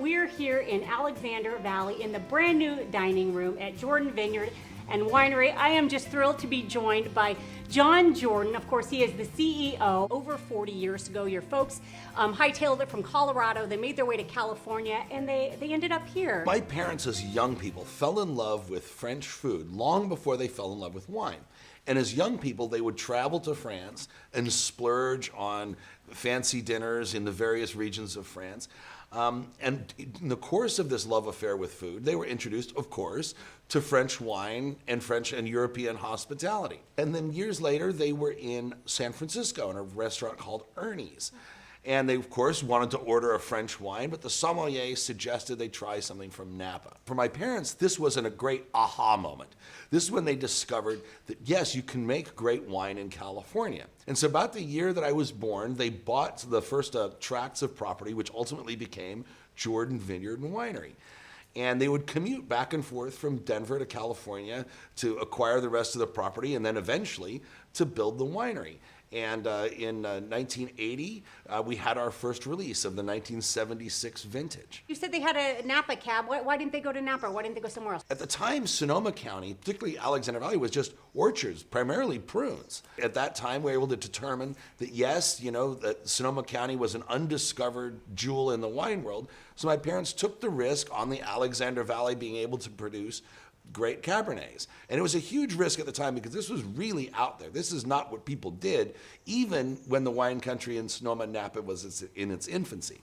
We're here in Alexander Valley in the brand new dining room at Jordan Vineyard and Winery. I am just thrilled to be joined by John Jordan. Of course, he is the CEO. Over 40 years ago, your folks hightailed it from Colorado. They made their way to California, and they ended up here. My parents, as young people, fell in love with French food long before they fell in love with wine. And as young people, they would travel to France and splurge on fancy dinners in the various regions of France. And in the course of this love affair with food, they were introduced, of course, to French wine and French and European hospitality. And then years later, they were in San Francisco in a restaurant called Ernie's. And they, of course, wanted to order a French wine, but the sommelier suggested they try something from Napa. For my parents, this wasn't a great aha moment. This is when they discovered that, yes, you can make great wine in California. And so about the year that I was born, they bought the first tracts of property, which ultimately became Jordan Vineyard and Winery. And they would commute back and forth from Denver to California to acquire the rest of the property and then eventually to build the winery. And in 1980, we had our first release of the 1976 vintage. You said they had a Napa cab. Why didn't they go to Napa? Why didn't they go somewhere else? At the time, Sonoma County, particularly Alexander Valley, was just orchards, primarily prunes. At that time, we were able to determine that, yes, that Sonoma County was an undiscovered jewel in the wine world. So my parents took the risk on the Alexander Valley being able to produce great Cabernets. And it was a huge risk at the time because this was really out there. This is not what people did, even when the wine country in Sonoma and Napa was in its infancy.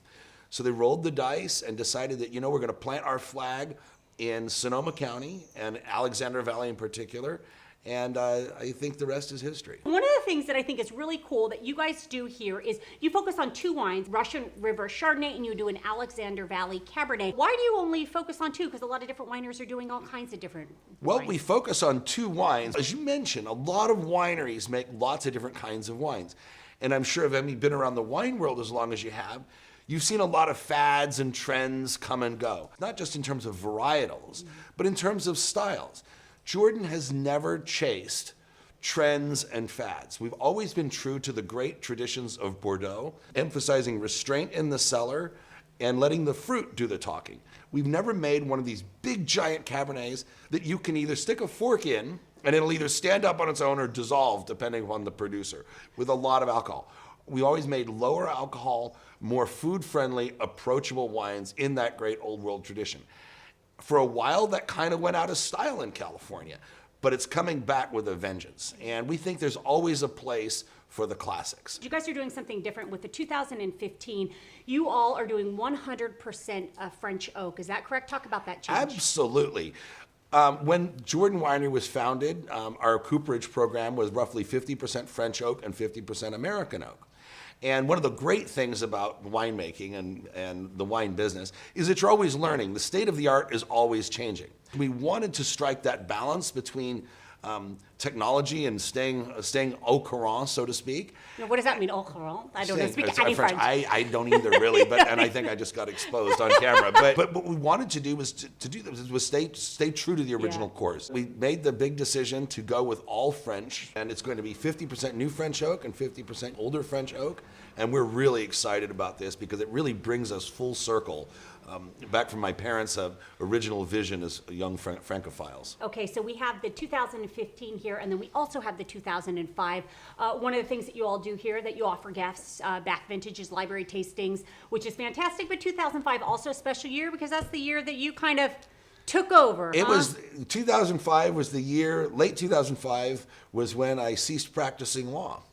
So they rolled the dice and decided that, we're going to plant our flag in Sonoma County and Alexander Valley in particular. And I think the rest is history. One of the things that I think is really cool that you guys do here is you focus on two wines, Russian River Chardonnay, and you do an Alexander Valley Cabernet. Why do you only focus on two? Because a lot of different wineries are doing all kinds of different Well, wines. we focus on two wines. As you mentioned, a lot of wineries make lots of different kinds of wines. And I'm sure if you've been around the wine world as long as you have, you've seen a lot of fads and trends come and go. Not just in terms of varietals, but in terms of styles. Jordan has never chased trends and fads. We've always been true to the great traditions of Bordeaux, emphasizing restraint in the cellar and letting the fruit do the talking. We've never made one of these big giant Cabernets that you can either stick a fork in and it'll either stand up on its own or dissolve depending upon the producer with a lot of alcohol. We always made lower alcohol, more food-friendly, approachable wines in that great old world tradition. For a while, that kind of went out of style in California, but it's coming back with a vengeance. And we think there's always a place for the classics. You guys are doing something different with the 2015. You all are doing 100% French oak. Is that correct? Talk about that change. Absolutely. When Jordan Winery was founded, our cooperage program was roughly 50% French oak and 50% American oak. And one of the great things about winemaking and the wine business is that you're always learning. The state of the art is always changing. We wanted to strike that balance between technology and staying au courant, so to speak. Now, what does that mean, au courant? I don't know, speak any French. I don't either, really, and I think I just got exposed on camera. But what we wanted to do was stay true to the original course. We made the big decision to go with all French, and it's going to be 50% new French oak and 50% older French oak. And we're really excited about this because it really brings us full circle back from my parents' original vision as young Francophiles. Okay, so we have the 2015 here, and then we also have the 2005. One of the things that you all do here that you offer guests, back vintages, library tastings, which is fantastic, but 2005 also a special year because that's the year that you kind of took over. It was 2005 was the year, late 2005 was when I ceased practicing law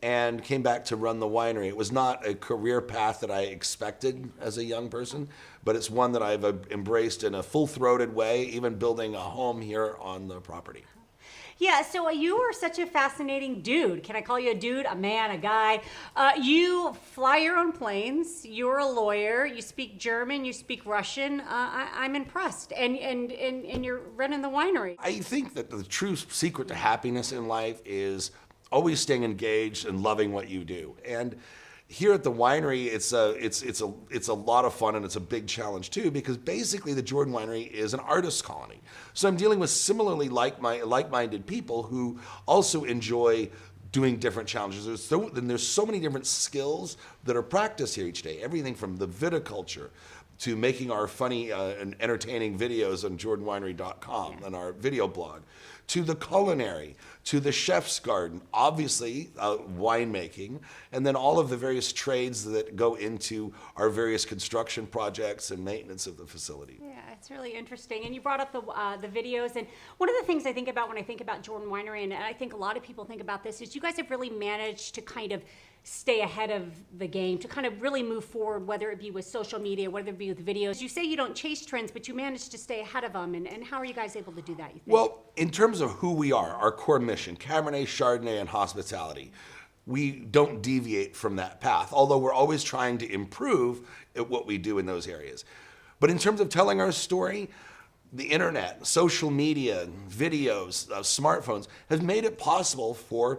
and came back to run the winery. It was not a career path that I expected as a young person, but it's one that I've embraced in a full-throated way, even building a home here on the property. Yeah, so you are such a fascinating dude. Can I call you a dude, a man, a guy? You fly your own planes. You're a lawyer. You speak German. You speak Russian. I'm impressed. And you're running the winery. I think that the true secret to happiness in life is always staying engaged and loving what you do. And here at the winery, it's a lot of fun, and it's a big challenge too, because basically the Jordan Winery is an artist colony. So I'm dealing with similarly like-minded people who also enjoy doing different challenges. There's so many different skills that are practiced here each day. Everything from the viticulture, to making our funny and entertaining videos on jordanwinery.com and our video blog, to the culinary, to the chef's garden, obviously winemaking, and then all of the various trades that go into our various construction projects and maintenance of the facility. Yeah, it's really interesting. And you brought up the videos, and one of the things I think about when I think about Jordan Winery, and I think a lot of people think about this, is you guys have really managed to kind of stay ahead of the game, to kind of really move forward, whether it be with social media, whether it be with videos. You say you don't chase trends, but you manage to stay ahead of them. And how are you guys able to do that, you think? Well, in terms of who we are, our core mission, Cabernet, Chardonnay, and hospitality, we don't deviate from that path, although we're always trying to improve at what we do in those areas. But in terms of telling our story, the internet, social media, videos, smartphones have made it possible for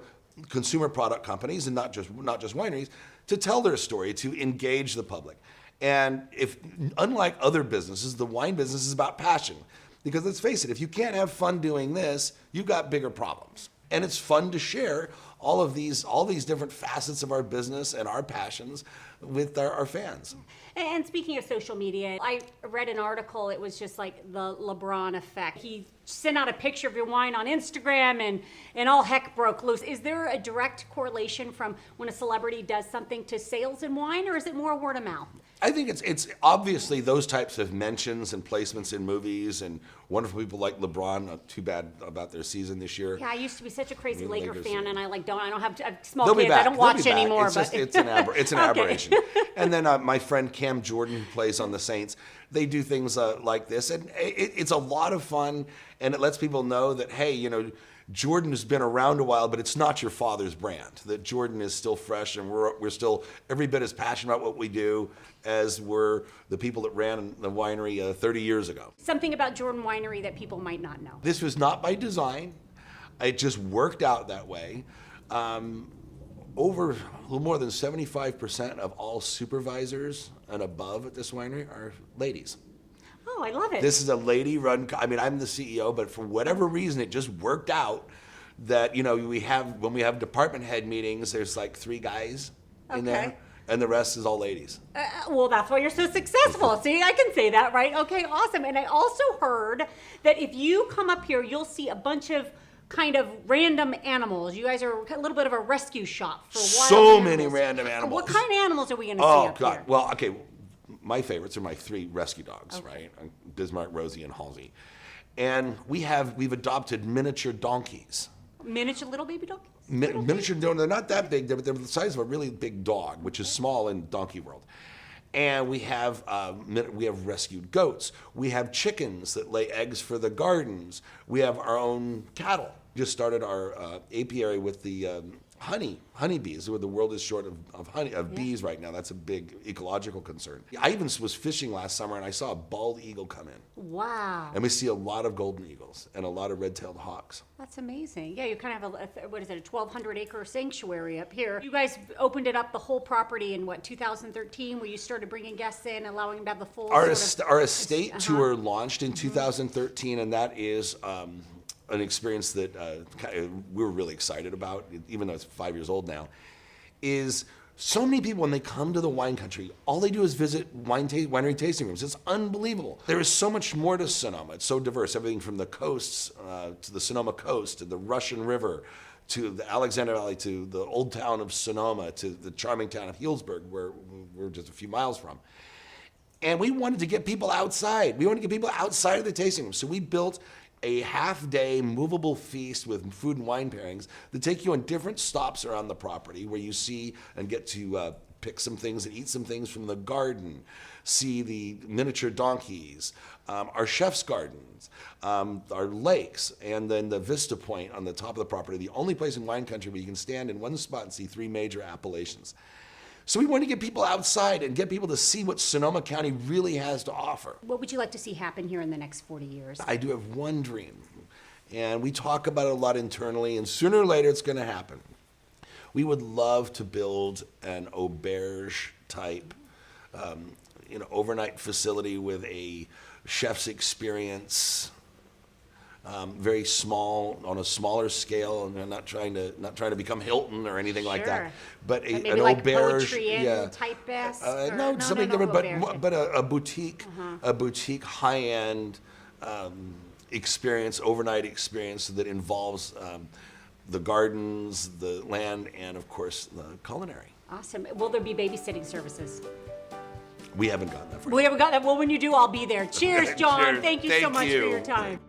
consumer product companies, and not just wineries, to tell their story, to engage the public. And if, unlike other businesses, the wine business is about passion. Because let's face it, if you can't have fun doing this, you've got bigger problems. And it's fun to share all these different facets of our business and our passions with our fans. And speaking of social media, I read an article, it was just like the LeBron effect. He sent out a picture of your wine on Instagram and all heck broke loose. Is there a direct correlation from when a celebrity does something to sales in wine, or is it more word of mouth? I think it's obviously those types of mentions and placements in movies, and wonderful people like LeBron. Not too bad about their season this year. Yeah, I used to be such a crazy Laker Lakers fan, and I don't have I have small They'll be kids. back. I don't They'll watch be back. anymore. It's an aberration. And then my friend Cam Jordan, who plays on the Saints, they do things like this, and it's a lot of fun, and it lets people know that, hey, Jordan has been around a while, but it's not your father's brand. That Jordan is still fresh, and we're still every bit as passionate about what we do as were the people that ran the winery 30 years ago. Something about Jordan Winery that people might not know. This was not by design. It just worked out that way. Over a little more than 75% of all supervisors and above at this winery are ladies. Oh, I love it. This is a lady-run. I mean, I'm the CEO, but for whatever reason, it just worked out that when we have department head meetings, there's like 3 guys in there, and the rest is all ladies. Well, that's why you're so successful. See, I can say that, right? Okay, awesome. And I also heard that if you come up here, you'll see a bunch of kind of random animals. You guys are a little bit of a rescue shop for wild So animals. many random animals. What kind of animals are we going to see Oh, up God. here? Well, okay. My favorites are my 3 rescue dogs, right? Bismarck, Rosie, and Halsey. And we've adopted miniature donkeys. Miniature little baby donkeys? Miniature donkeys. They're not that big. They're the size of a really big dog, which is small in donkey world. And we have rescued goats. We have chickens that lay eggs for the gardens. We have our own cattle. Just started our apiary with the honeybees. The world is short of bees right now. That's a big ecological concern. I even was fishing last summer and I saw a bald eagle come in. Wow. And we see a lot of golden eagles and a lot of red-tailed hawks. That's amazing. Yeah, you kind of have a 1,200 acre sanctuary up here. You guys opened it up, the whole property in 2013, where you started bringing guests in, allowing them to have the full Our estate tour launched in 2013, and that is an experience that we're really excited about, even though it's 5 years old now, is so many people, when they come to the wine country, all they do is visit winery tasting rooms. It's unbelievable. There is so much more to Sonoma. It's so diverse, everything from the coasts to the Sonoma coast, to the Russian River, to the Alexander Valley, to the old town of Sonoma, to the charming town of Healdsburg, where we're just a few miles from. And we wanted to get people outside. We wanted to get people outside of the tasting room. So we built a half-day movable feast with food and wine pairings that take you on different stops around the property where you see and get to pick some things and eat some things from the garden, see the miniature donkeys, our chef's gardens, our lakes, and then the Vista Point on the top of the property, the only place in wine country where you can stand in one spot and see 3 major appellations. So we want to get people outside and get people to see what Sonoma County really has to offer. What would you like to see happen here in the next 40 years? I do have one dream, and we talk about it a lot internally, and sooner or later it's going to happen. We would love to build an auberge type, overnight facility with a chef's experience, very small, on a smaller scale, and I'm not trying to become Hilton or anything like that. Sure. But Maybe an like auberge, Poetry Inn yeah. type esque? No, something different, auberge. but a boutique, high-end experience, overnight experience that involves the gardens, the land, and of course the culinary. Awesome. Will there be babysitting services? We haven't gotten that far. We haven't got that. Well, when you do, I'll be there. Cheers, John. Cheers. Thank you so Thank much you. for your time.